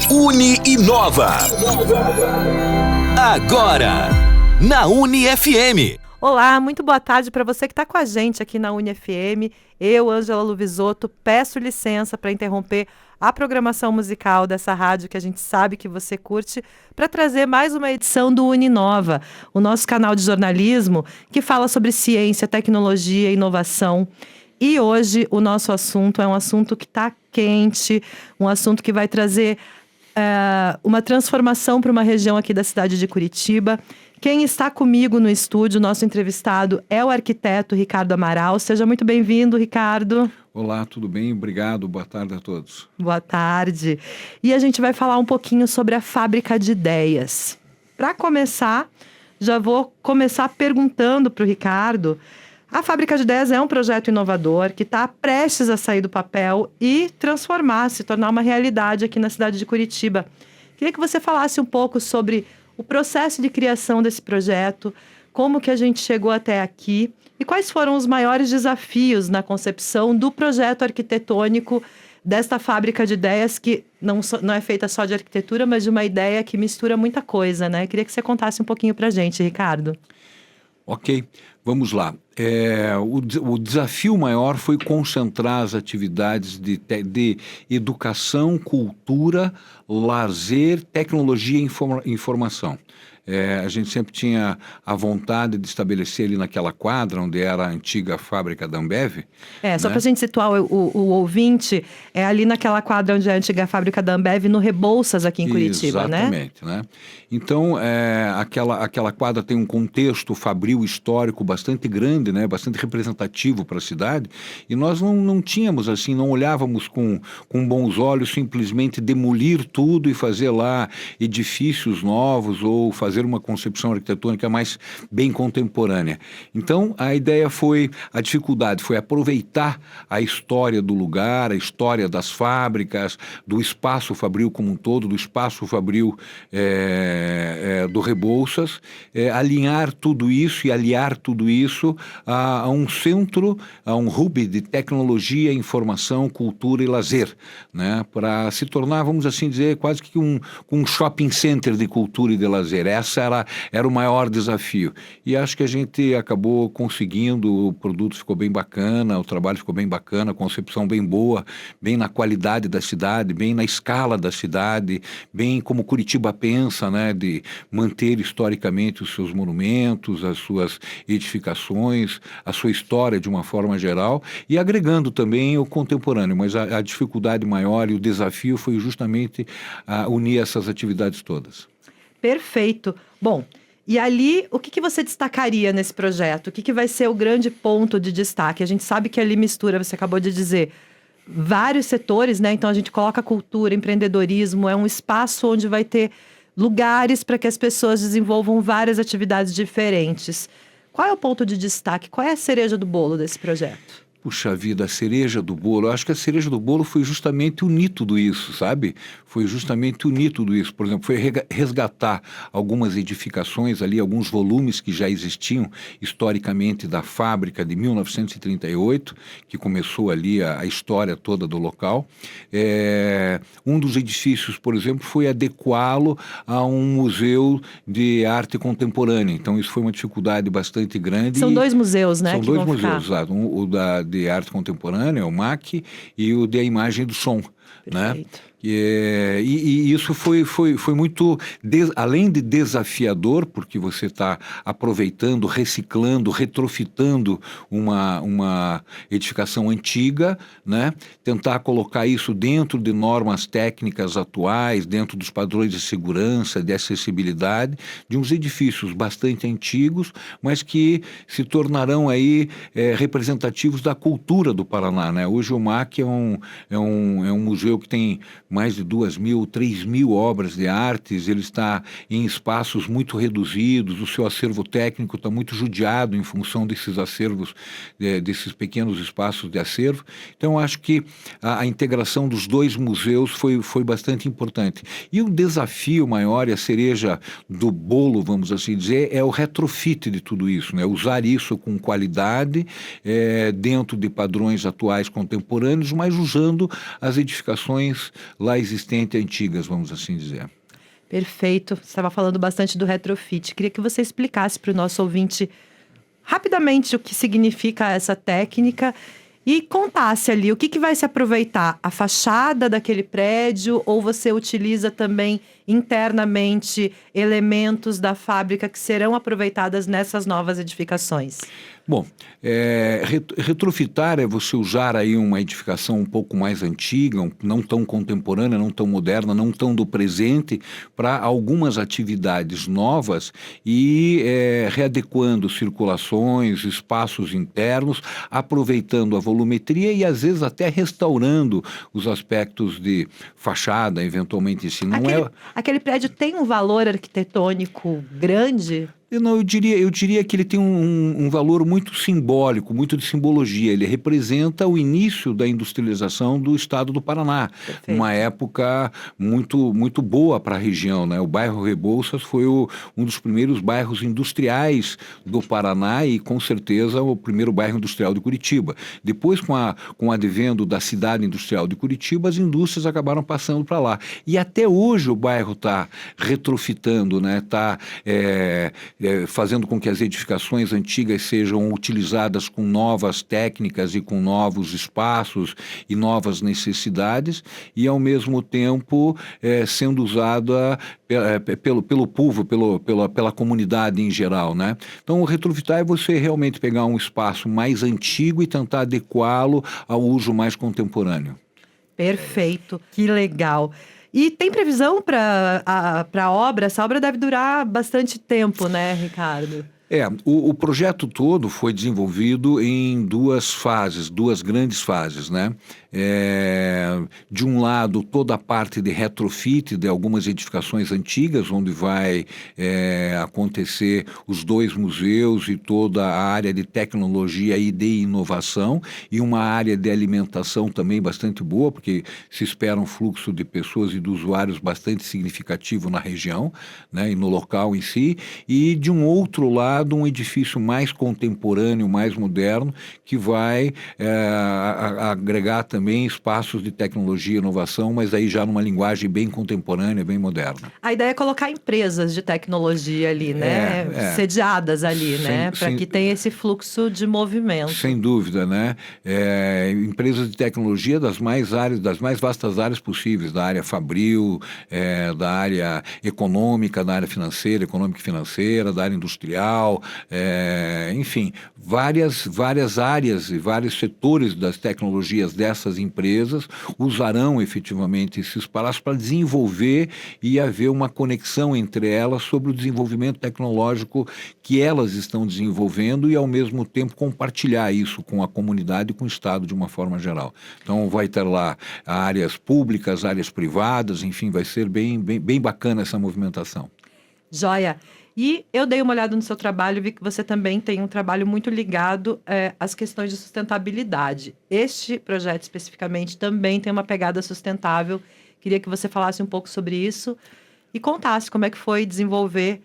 Uni Inova. Agora, na Uni FM. Olá, muito boa tarde para você que está com a gente aqui na Uni FM. Eu, Ângela Luvisotto, peço licença para interromper a programação musical dessa rádio que a gente sabe que você curte, para trazer mais uma edição do Uni Inova, o nosso canal de jornalismo que fala sobre ciência, tecnologia e inovação. E hoje o nosso assunto é um assunto que está quente, um assunto que vai trazer uma transformação para uma região aqui da cidade de Curitiba. Quem está comigo no estúdio, nosso entrevistado, é o arquiteto Ricardo Amaral. Seja muito bem-vindo, Ricardo. Olá, tudo bem? Obrigado. Boa tarde a todos. Boa tarde. E a gente vai falar um pouquinho sobre a Fábrica de Ideias. Para começar, já vou começar perguntando para o Ricardo. A Fábrica de Ideias é um projeto inovador que está prestes a sair do papel e se tornar uma realidade aqui na cidade de Curitiba. Queria que você falasse um pouco sobre o processo de criação desse projeto, como que a gente chegou até aqui e quais foram os maiores desafios na concepção do projeto arquitetônico desta Fábrica de Ideias, que não é feita só de arquitetura, mas de uma ideia que mistura muita coisa, né? Queria que você contasse um pouquinho para a gente, Ricardo. Ok, vamos lá. O desafio maior foi concentrar as atividades de educação, cultura, lazer, tecnologia e informação. A gente sempre tinha a vontade de estabelecer ali naquela quadra onde era a antiga fábrica da Ambev. Só para a gente situar o ouvinte, é ali naquela quadra onde é a antiga fábrica da Ambev, no Rebouças, aqui em Curitiba, né? Exatamente, né? Então, aquela quadra tem um contexto fabril histórico bastante grande, né? Bastante representativo para a cidade, e nós não tínhamos assim, não olhávamos com bons olhos simplesmente demolir tudo e fazer lá edifícios novos ou fazer uma concepção arquitetônica mais bem contemporânea. Então, a dificuldade foi aproveitar a história do lugar, a história das fábricas, do espaço fabril como um todo, do espaço fabril do Rebouças, alinhar tudo isso e aliar tudo isso a um centro, a um hub de tecnologia, informação, cultura e lazer, né? Para se tornar, vamos assim dizer, quase que um shopping center de cultura e de lazer. Essa era o maior desafio. E acho que a gente acabou conseguindo, o produto ficou bem bacana, o trabalho ficou bem bacana, a concepção bem boa, bem na qualidade da cidade, bem na escala da cidade, bem como Curitiba pensa, né, de manter historicamente os seus monumentos, as suas edificações, a sua história de uma forma geral e agregando também o contemporâneo. Mas a dificuldade maior e o desafio foi justamente unir essas atividades todas. Perfeito. Bom, e ali, o que você destacaria nesse projeto? O que vai ser o grande ponto de destaque? A gente sabe que ali mistura, você acabou de dizer, vários setores, né? Então a gente coloca cultura, empreendedorismo, é um espaço onde vai ter lugares para que as pessoas desenvolvam várias atividades diferentes. Qual é o ponto de destaque? Qual é a cereja do bolo desse projeto? Puxa vida, a cereja do bolo. Eu acho que a cereja do bolo foi justamente unir tudo isso, sabe? Foi justamente unir tudo isso. Por exemplo, foi resgatar algumas edificações ali, alguns volumes que já existiam historicamente da fábrica de 1938, que começou ali a história toda do local. Um dos edifícios, por exemplo, foi adequá-lo a um museu de arte contemporânea. Então, isso foi uma dificuldade bastante grande. São dois museus, né? São dois museus, exato. O de arte contemporânea, o MAC, e o de imagem do som. Perfeito. Né? E isso foi muito, além de desafiador, porque você está aproveitando, reciclando, retrofitando uma edificação antiga, né? Tentar colocar isso dentro de normas técnicas atuais, dentro dos padrões de segurança, de acessibilidade, de uns edifícios bastante antigos, mas que se tornarão aí representativos da cultura do Paraná, né? Hoje o MAC é um museu que tem mais de 2.000, 3.000 obras de artes, ele está em espaços muito reduzidos, o seu acervo técnico está muito judiado em função desses acervos, desses pequenos espaços de acervo. Então, acho que a integração dos dois museus foi bastante importante. E o desafio maior, e a cereja do bolo, vamos assim dizer, é o retrofit de tudo isso, né? Usar isso com qualidade, dentro de padrões atuais contemporâneos, mas usando as edificações edificações lá existentes, antigas, vamos assim dizer. Perfeito. Você estava falando bastante do retrofit. Queria que você explicasse para o nosso ouvinte rapidamente o que significa essa técnica e contasse ali o que vai se aproveitar, a fachada daquele prédio, ou você utiliza também internamente elementos da fábrica que serão aproveitadas nessas novas edificações? Bom, retrofitar é você usar aí uma edificação um pouco mais antiga, não tão contemporânea, não tão moderna, não tão do presente, para algumas atividades novas e readequando circulações, espaços internos, aproveitando a volumetria e às vezes até restaurando os aspectos de fachada, eventualmente assim. Aquele prédio tem um valor arquitetônico grande? Não, eu diria que ele tem um valor muito simbólico, muito de simbologia. Ele representa o início da industrialização do estado do Paraná. Perfeito. Uma época muito, muito boa para a região, né? O bairro Rebouças foi um dos primeiros bairros industriais do Paraná e, com certeza, o primeiro bairro industrial de Curitiba. Depois, com o advento da cidade industrial de Curitiba, as indústrias acabaram passando para lá. E até hoje o bairro está retrofitando, né? Está fazendo com que as edificações antigas sejam utilizadas com novas técnicas e com novos espaços e novas necessidades e, ao mesmo tempo, sendo usada pelo povo, pela comunidade em geral, né? Então, o retrofitar é você realmente pegar um espaço mais antigo e tentar adequá-lo ao uso mais contemporâneo. Perfeito, que legal. E tem previsão para a obra? Essa obra deve durar bastante tempo, né, Ricardo? O projeto todo foi desenvolvido em duas grandes fases, né? De um lado, toda a parte de retrofit de algumas edificações antigas, onde vai acontecer os 2 museus e toda a área de tecnologia e de inovação, e uma área de alimentação também bastante boa, porque se espera um fluxo de pessoas e de usuários bastante significativo na região, né, e no local em si, e de um outro lado, um edifício mais contemporâneo, mais moderno, que vai agregar também espaços de tecnologia e inovação, mas aí já numa linguagem bem contemporânea, bem moderna. A ideia é colocar empresas de tecnologia ali, né? Sediadas ali, né? Para que tenha esse fluxo de movimento. Sem dúvida, né? Empresas de tecnologia das mais vastas áreas possíveis, da área fabril, da área econômica, da área financeira, econômica e financeira, da área industrial, enfim, várias áreas e vários setores das tecnologias dessas empresas usarão efetivamente esses espaços para desenvolver e haver uma conexão entre elas sobre o desenvolvimento tecnológico que elas estão desenvolvendo e, ao mesmo tempo, compartilhar isso com a comunidade e com o Estado de uma forma geral. Então, vai ter lá áreas públicas, áreas privadas, enfim, vai ser bem bacana essa movimentação. Joia! E eu dei uma olhada no seu trabalho e vi que você também tem um trabalho muito ligado às questões de sustentabilidade. Este projeto especificamente também tem uma pegada sustentável. Queria que você falasse um pouco sobre isso e contasse como é que foi desenvolver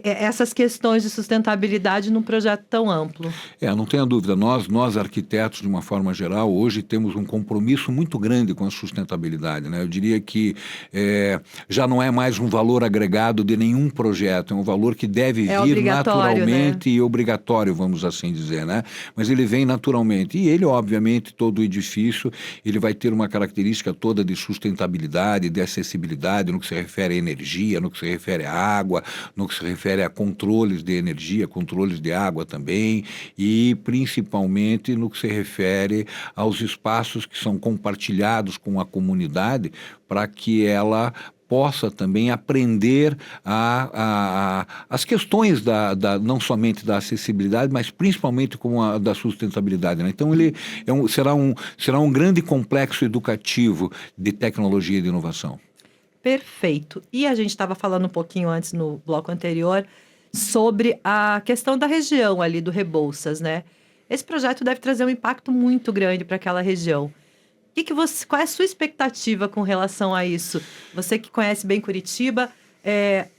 essas questões de sustentabilidade num projeto tão amplo. Não tenha dúvida, nós arquitetos, de uma forma geral, hoje temos um compromisso muito grande com a sustentabilidade, né? Eu diria que já não é mais um valor agregado de nenhum projeto, é um valor que deve vir naturalmente, né? E obrigatório, vamos assim dizer, né? Mas ele vem naturalmente. E ele, obviamente, todo o edifício, ele vai ter uma característica toda de sustentabilidade, de acessibilidade, no que se refere à energia, no que se refere à água, no que se refere a controles de energia, controles de água também, e principalmente no que se refere aos espaços que são compartilhados com a comunidade para que ela possa também aprender as questões não somente da acessibilidade, mas principalmente da sustentabilidade, né? Então, ele será um grande complexo educativo de tecnologia e de inovação. Perfeito. E a gente estava falando um pouquinho antes, no bloco anterior, sobre a questão da região ali do Rebouças, né? Esse projeto deve trazer um impacto muito grande para aquela região. Qual é a sua expectativa com relação a isso? Você que conhece bem Curitiba,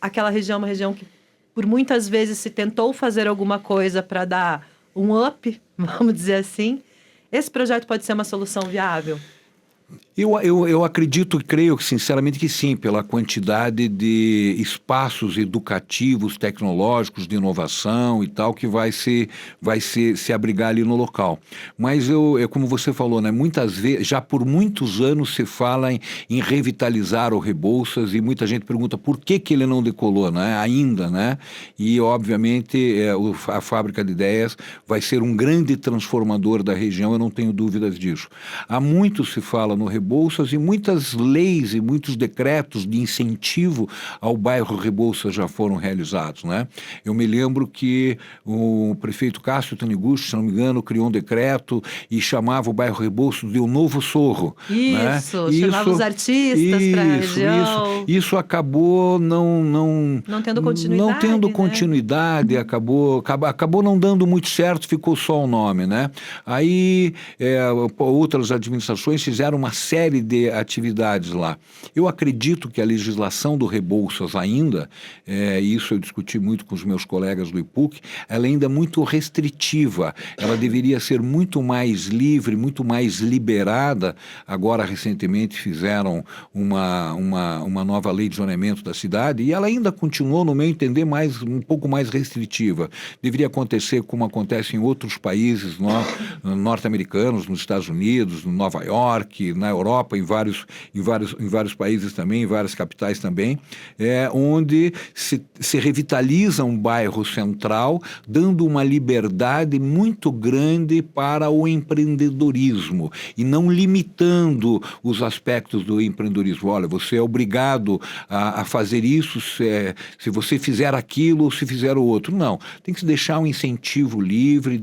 aquela região é uma região que por muitas vezes se tentou fazer alguma coisa para dar um up, vamos dizer assim. Esse projeto pode ser uma solução viável? Eu acredito e creio, sinceramente, que sim, pela quantidade de espaços educativos, tecnológicos, de inovação e tal, que se abrigar ali no local. Mas como você falou, né, muitas vezes, já por muitos anos se fala em revitalizar o Rebouças e muita gente pergunta por que ele não decolou, né, ainda, né? E, obviamente, a Fábrica de Ideias vai ser um grande transformador da região, eu não tenho dúvidas disso. Há muito se fala no Rebouças e muitas leis e muitos decretos de incentivo ao bairro Rebouças já foram realizados, né? Eu me lembro que o prefeito Cássio Taniguchi, se não me engano, criou um decreto e chamava o bairro Rebouças de um novo Sorro, né? Isso, chamava os artistas para a região. Isso acabou Não tendo continuidade, não tendo né? continuidade, acabou não dando muito certo, ficou só o nome, né? Aí outras administrações fizeram uma série de atividades lá. Eu acredito que a legislação do Rebouças ainda, isso eu discuti muito com os meus colegas do IPUC, ela ainda é muito restritiva, ela deveria ser muito mais livre, muito mais liberada. Agora, recentemente, fizeram uma nova lei de zoneamento da cidade e ela ainda continuou, no meu entender, um pouco mais restritiva. Deveria acontecer como acontece em outros países norte-americanos, nos Estados Unidos, em Nova York, na Europa, em vários países também, em várias capitais também, onde se revitaliza um bairro central, dando uma liberdade muito grande para o empreendedorismo e não limitando os aspectos do empreendedorismo. Olha, você é obrigado a fazer isso se você fizer aquilo ou se fizer o outro. Não, tem que se deixar um incentivo livre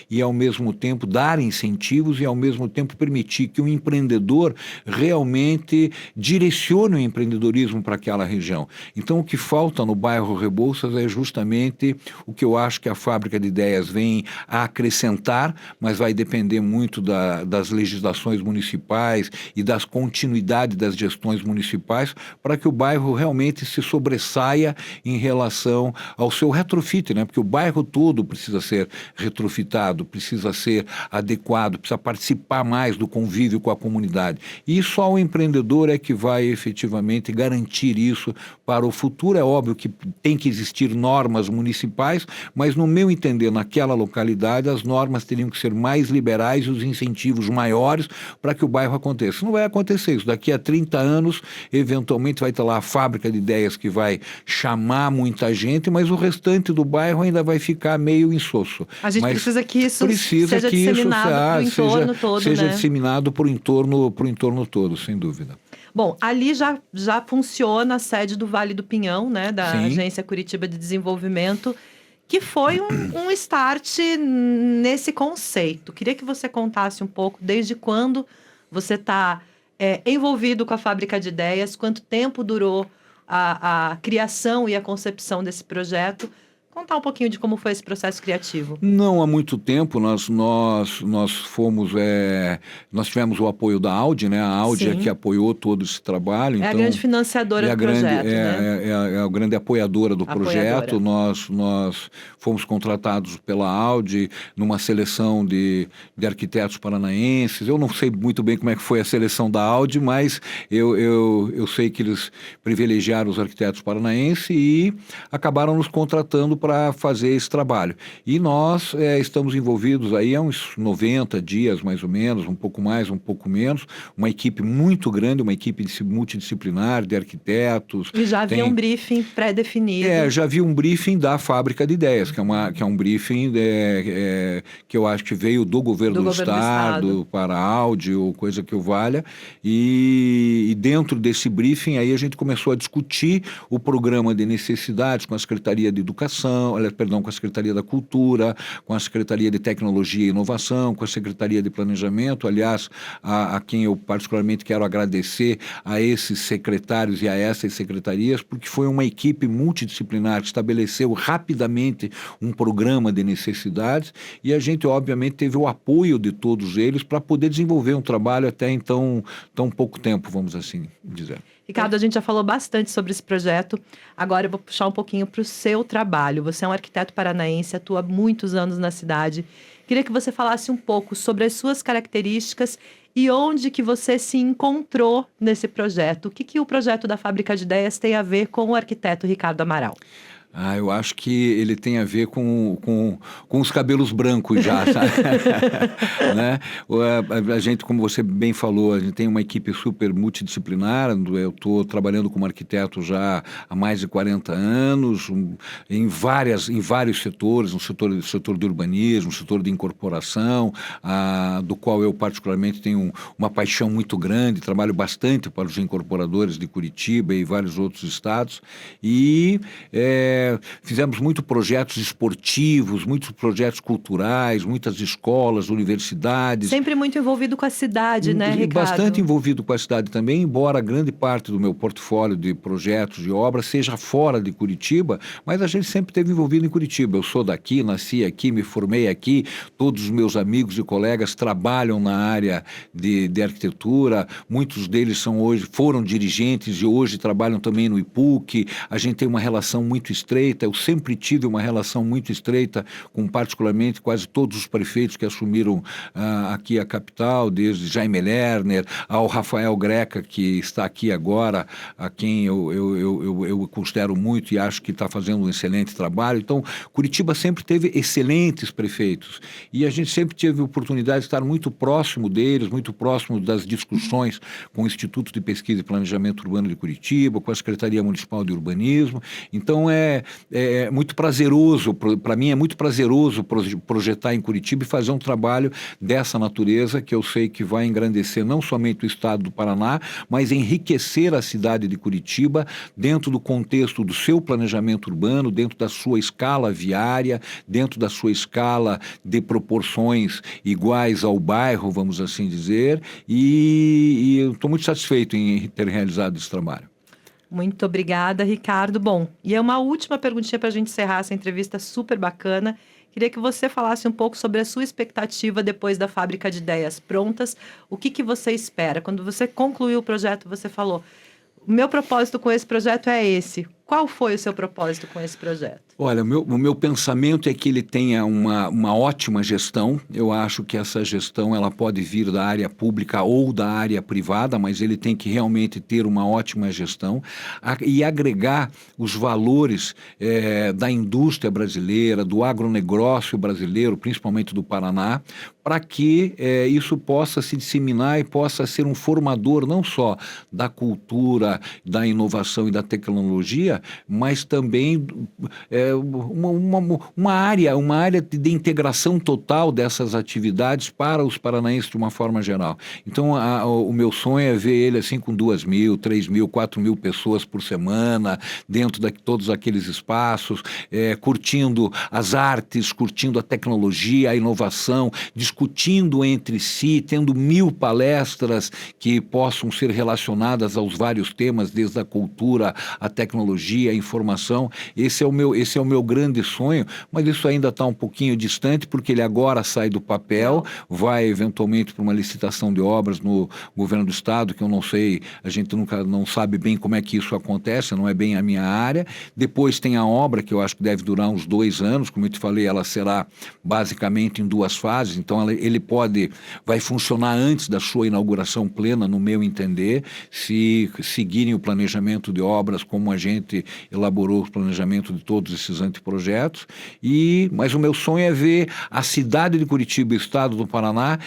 e ao mesmo tempo dar incentivos e ao mesmo tempo permitir que o empreendedor realmente direcione o empreendedorismo para aquela região. Então, o que falta no bairro Rebouças é justamente o que eu acho que a Fábrica de Ideias vem a acrescentar, mas vai depender muito das legislações municipais e das continuidades das gestões municipais para que o bairro realmente se sobressaia em relação ao seu retrofit, né? Porque o bairro todo precisa ser retrofitado, precisa ser adequado, precisa participar mais do convívio com a comunidade. E só o empreendedor é que vai efetivamente garantir isso para o futuro. É óbvio que tem que existir normas municipais, mas no meu entender, naquela localidade, as normas teriam que ser mais liberais e os incentivos maiores para que o bairro aconteça. Não vai acontecer isso. Daqui a 30 anos, eventualmente vai ter lá a Fábrica de Ideias que vai chamar muita gente, mas o restante do bairro ainda vai ficar meio insosso. A gente precisa que isso seja disseminado para o entorno todo, seja né? disseminado para o entorno todo, sem dúvida. Bom, ali já funciona a sede do Vale do Pinhão, né? Da Sim. Agência Curitiba de Desenvolvimento, que foi um start nesse conceito. Queria que você contasse um pouco desde quando você está envolvido com a Fábrica de Ideias, quanto tempo durou a criação e a concepção desse projeto. Contar um pouquinho de como foi esse processo criativo. Não há muito tempo, nós tivemos o apoio da Audi, né? A Audi Sim. é que apoiou todo esse trabalho. É a grande financiadora do projeto, né? É a grande apoiadora do projeto. Nós fomos contratados pela Audi numa seleção de arquitetos paranaenses. Eu não sei muito bem como é que foi a seleção da Audi, mas eu sei que eles privilegiaram os arquitetos paranaenses e acabaram nos contratando para fazer esse trabalho. E nós estamos envolvidos aí há uns 90 dias, mais ou menos, um pouco mais, um pouco menos, uma equipe muito grande, uma equipe multidisciplinar de arquitetos. E já havia um briefing pré-definido. Já havia um briefing da Fábrica de Ideias, que é um briefing que eu acho que veio do governo do Estado para a Audi, ou coisa que o valha, e dentro desse briefing aí a gente começou a discutir o programa de necessidades com a Secretaria de Educação, com a Secretaria da Cultura, com a Secretaria de Tecnologia e Inovação, com a Secretaria de Planejamento, aliás, a quem eu particularmente quero agradecer a esses secretários e a essas secretarias, porque foi uma equipe multidisciplinar que estabeleceu rapidamente um programa de necessidades e a gente, obviamente, teve o apoio de todos eles para poder desenvolver um trabalho até então tão pouco tempo, vamos assim dizer. Ricardo, a gente já falou bastante sobre esse projeto. Agora eu vou puxar um pouquinho para o seu trabalho. Você é um arquiteto paranaense, atua há muitos anos na cidade. Queria que você falasse um pouco sobre as suas características e onde que você se encontrou nesse projeto. O que o projeto da Fábrica de Ideias tem a ver com o arquiteto Ricardo Amaral? Eu acho que ele tem a ver com os cabelos brancos já, sabe? Né? A gente, como você bem falou, a gente tem uma equipe super multidisciplinar. Eu estou trabalhando como arquiteto já há mais de 40 anos, em vários setores, no setor do urbanismo, no setor de incorporação, do qual eu particularmente tenho uma paixão muito grande, trabalho bastante para os incorporadores de Curitiba e vários outros estados, e fizemos muitos projetos esportivos, muitos projetos culturais, muitas escolas, universidades. Sempre muito envolvido com a cidade, né, Ricardo? Bastante envolvido com a cidade também, embora grande parte do meu portfólio de projetos, de obras, seja fora de Curitiba, mas a gente sempre esteve envolvido em Curitiba. Eu sou daqui, nasci aqui, me formei aqui, todos os meus amigos e colegas trabalham na área de arquitetura, muitos deles foram dirigentes e hoje trabalham também no IPUC. A gente tem uma relação muito estreita. Eu sempre tive uma relação muito estreita com particularmente quase todos os prefeitos que assumiram aqui a capital, desde Jaime Lerner ao Rafael Greca, que está aqui agora, a quem eu considero muito e acho que está fazendo um excelente trabalho. Então, Curitiba sempre teve excelentes prefeitos e a gente sempre teve a oportunidade de estar muito próximo deles, muito próximo das discussões com o Instituto de Pesquisa e Planejamento Urbano de Curitiba, com a Secretaria Municipal de Urbanismo. Então, é muito prazeroso, para mim é muito prazeroso projetar em Curitiba e fazer um trabalho dessa natureza, que eu sei que vai engrandecer não somente o estado do Paraná, mas enriquecer a cidade de Curitiba dentro do contexto do seu planejamento urbano, dentro da sua escala viária, dentro da sua escala de proporções iguais ao bairro, vamos assim dizer, e eu estou muito satisfeito em ter realizado esse trabalho. Muito obrigada, Ricardo. Bom, e é uma última perguntinha para a gente encerrar essa entrevista super bacana. Queria que você falasse um pouco sobre a sua expectativa depois da Fábrica de Ideias prontas. O que você espera? Quando você concluiu o projeto, você falou: o meu propósito com esse projeto é esse. Qual foi o seu propósito com esse projeto? Olha, o meu pensamento é que ele tenha uma ótima gestão. Eu acho que essa gestão ela pode vir da área pública ou da área privada, mas ele tem que realmente ter uma ótima gestão e agregar os valores da indústria brasileira, do agronegócio brasileiro, principalmente do Paraná, para que isso possa se disseminar e possa ser um formador não só da cultura, da inovação e da tecnologia, mas também uma área de integração total dessas atividades para os paranaenses de uma forma geral. Então, o meu sonho é ver ele assim com 2.000, 3.000, 4.000 pessoas por semana, dentro de todos aqueles espaços, curtindo as artes, curtindo a tecnologia, a inovação, discutindo entre si, tendo 1.000 palestras que possam ser relacionadas aos vários temas, desde a cultura, a tecnologia, a informação. Esse é o meu grande sonho, mas isso ainda está um pouquinho distante, porque ele agora sai do papel, vai eventualmente para uma licitação de obras no governo do estado, que eu não sei, a gente nunca não sabe bem como é que isso acontece, não é bem a minha área. Depois tem a obra, que eu acho que deve durar uns 2 anos, como eu te falei, ela será basicamente em 2 fases, então vai funcionar antes da sua inauguração plena, no meu entender, se seguirem o planejamento de obras como a gente elaborou o planejamento de todos esses anteprojetos, mas o meu sonho é ver a cidade de Curitiba e o estado do Paraná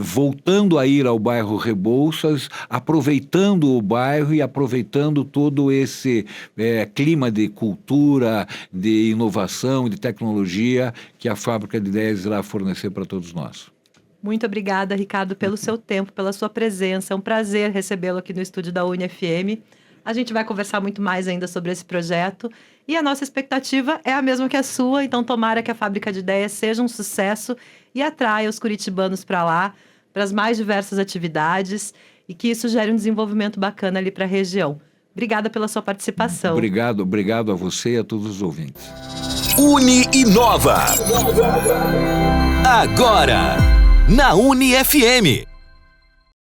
voltando a ir ao bairro Rebouças, aproveitando o bairro e aproveitando todo esse clima de cultura, de inovação e de tecnologia que a Fábrica de Ideias irá fornecer para todos nós. Muito obrigada, Ricardo, pelo seu tempo, pela sua presença. É um prazer recebê-lo aqui no estúdio da UniFM. A gente vai conversar muito mais ainda sobre esse projeto e a nossa expectativa é a mesma que a sua, então tomara que a Fábrica de Ideias seja um sucesso e atraia os curitibanos para lá, para as mais diversas atividades e que isso gere um desenvolvimento bacana ali para a região. Obrigada pela sua participação. Obrigado a você e a todos os ouvintes. Uni Inova. Agora, na UniFM.